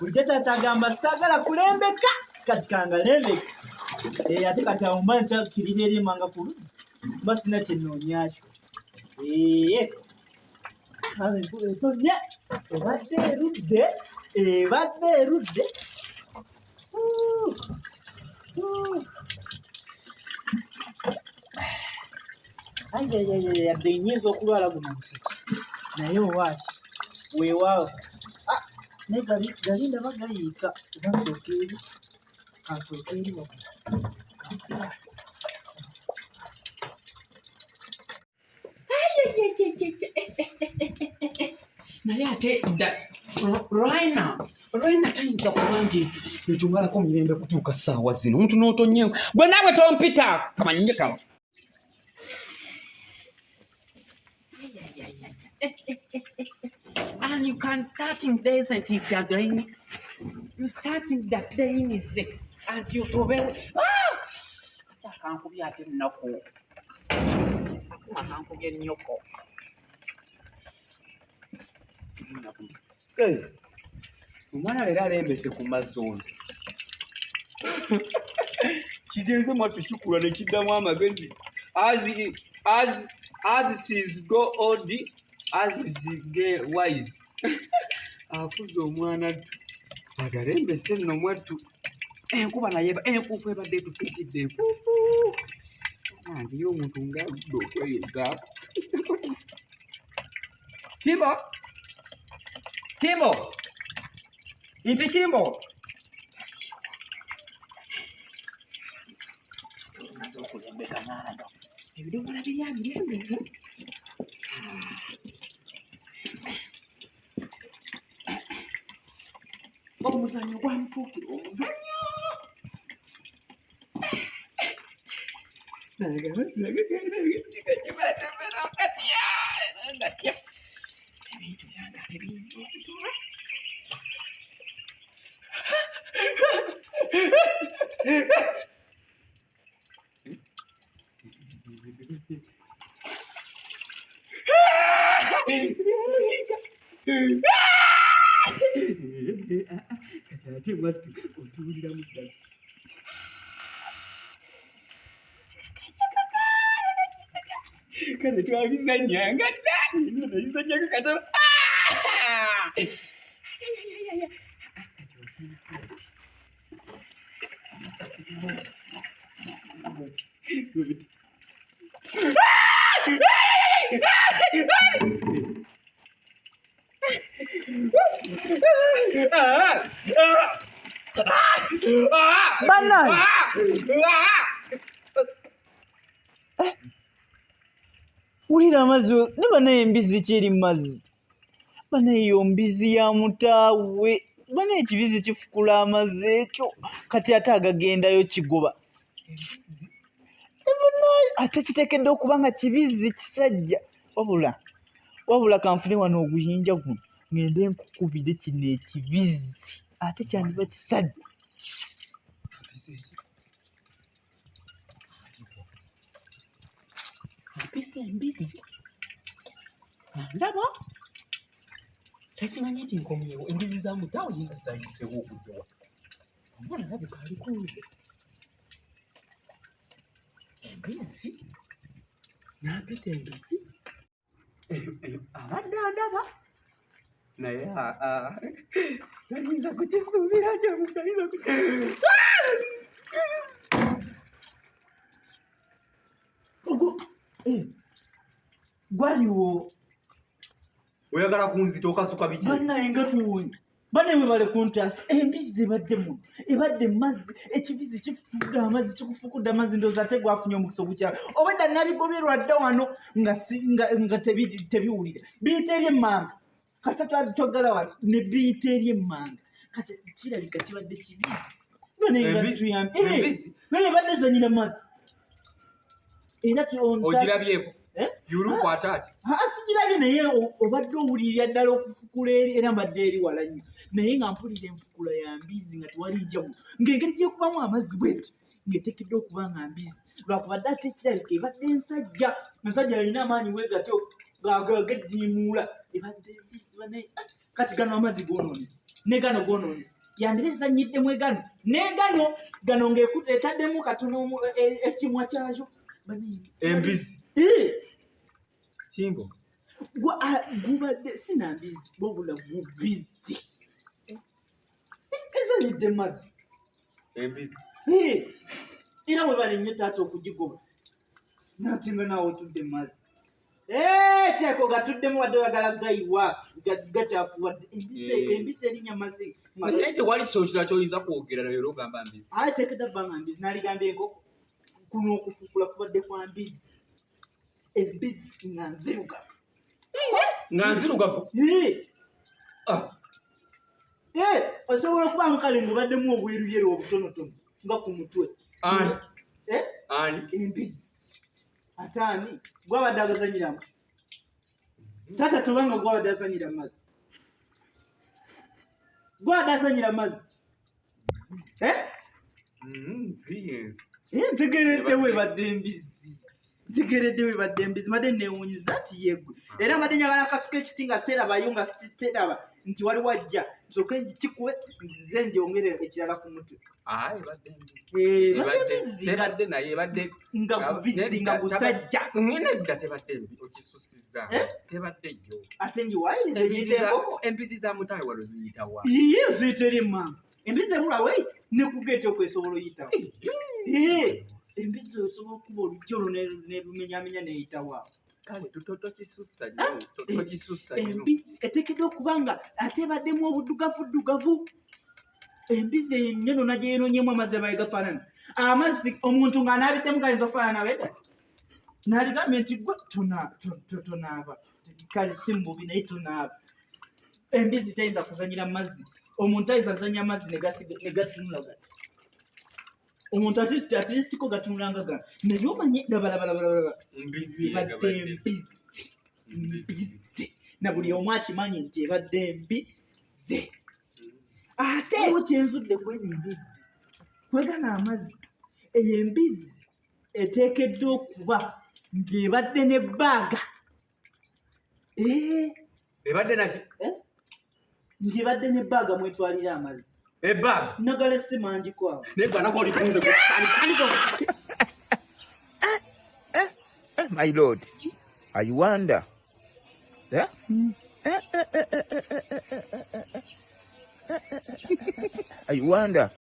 Bulijjo taata agamba saagala kulembeka kati kangalembeka. Ate kati awo mba nkyakirira eri emanga ku luzzi mba sina kye nnoonyakyo. Enkuba etonnya ebadde erudde. Yadde nyinza okulwala guno omusajja naye owaaki weewaawo naye gali ndaba gayiika oba kansooka eri naye ate Raina tayinza kubanga ekyo malako mirembe kutuuka ssaawa zino omuntu n'otonnyewo gwe naawe tompita kamanyinje kawa. And you can starting days and if you're going, you starting that day is and you to very I can't be at the knuckle. I can't get nyoko. Omwana leero alembese ku mazzi ono. Kigenze mwattu kikula ne kiddamu amagezi. As seas go old, as is get wise. Akuza omwana agalembese nno mwattu. Enkuba naye enkuufu ebadde etufiikidde enkuufu. Ndiyo omuntu ng'aludde okweyozaako. Kimbo! Inti Kimbo! Maze okulembeka n'ano. Ebidomola biri amirembe. Omuzannyo gwamufuukira omuzannyo. Ebintu byanga tebiyinza okutuula. Ate mwattu otuwuliramu ddala. Kale twabizannyanga dda nayizannyanga katono. Wulira amazzi ne banaye embizi kiri mu mazzi. Banaye yo mbizi ya mutaawe. Banaye ekibizi kifukula amazzi ekyo kati ate agagendayo kigoba. Banaye ate kiteekedde okuba nga kibizi kisajja. Wabula kanfune wano oguyinja guno ngende nkukubire kino ekibizi ate kyandiba kisajja. Embizi ndaba tekimanyi nti nkomyewo embizi za mutaawe yinga zayiseewo okujjawa omwana alabika alikuuze embizi n'apita embizi abadde andaba naye tayinza kukisuubira kyamutayinza gwaliwo oyagala kunzita okasuka biki banaye nga tuwunya banaye webale kuntaasa embizi ebadde mazzi ekibizi kifukudde amazzi kikufukudde amazzi ndowooza ate gwafunye omukisa ogukyala obadda nabigoberwa dda wano nga tebiwulira biyita eri emmanga kasatu togala wano ne biyita eri emmanga kati kirabika kibadde kibizi banaye nga tuyambe naye ebadde zanyira mazzi era ogirabyeko yulukwata ati sigirabye naye obadde owulirira ddala okufukula eri era mbadde eri wala nnyo naye nga mpulira enfukula ya mbizi nga tewali njawulo ng'engeri gyekubamu amazzi bweti ng'eteekeddwa okuba nga mbizi lwakubadde ate ekirabika ebadde ensajja yalina amaanyi wegatyo ng'ageddiimuula ebadde mbizi banaye kati gano amazzi goonoonese ne gano gononese yandireza nyiddemu egano n'egano gano ng'etaddemu katono ekimwa kyayo embizi Kimbo gubadde sina mbizi wabula bubizi ezo nyidde mazzi embizi era bwe bale nnyo taata okugigoba natinga naawe otudde mazzi teeko gatuddemu wadde oyagala gayiwa gakyafuwadde embizi erinya mazzi naye tewali kiso kirala kyoyinza kwogera nayo era ogamba mbizi aye tekedda bbanga mbizi naligambye enkoko kuno okufukula kubadde kwa mbizi embizi nga nzirugavu osobola okubanga kale ngaobaddemu obweruyeru obutonotono nga ku mutwe embizi ate ani gwabadde agazanyiramu taata tobanga gwabadde azanyira mazzi gwabadde azanyira mazzi ntegeredde webadde embizi madde newunyiza nti yegwe era madde nyagala akasuka ekiti nga terabayo nga siteraba nti wali wajja nsoke ngikikube nzize ngyongere ekirala ku mutwe nga bubizi nga busajja ate ngiwayiriza eyita enkoko embizi za mutawe walo ziyitawa iye ziyiteri mama embizi ebulawe nekugeeta okwesobola oyitawo embizi osobola okuba olujjolo nerumenyamenya neyitawa embizi eteekeddwa okuba nga ate ebaddemu obuddugavu embizi ennyonona gye yenonyemu amazzi abaye gafaanana amazzi omuntu ng'anaabiddemu gayinza okufaanana weda naligambye nti gwe tonaaba kale si mububi naye tonaaba embizi tayinza kuzanyira mazzi omuntu ayinza azanya amazzi ne gatunula gati omuntu atisitiko gatunulanga gano naye omanye labalabalaba ebadde embizi na buli omu akimanyi nti ebadde embize ate ewo kyenzudde kweno embizi kwegana amazzi eyo embizi eteekeddwa okuba ng'ebadde n'ebbaaga ebadde naki ng'ebadde n'ebbaaga mwetwalira amazzi ebbaaga nagala si mangi kwawo My Lord, I wonder. I wonder.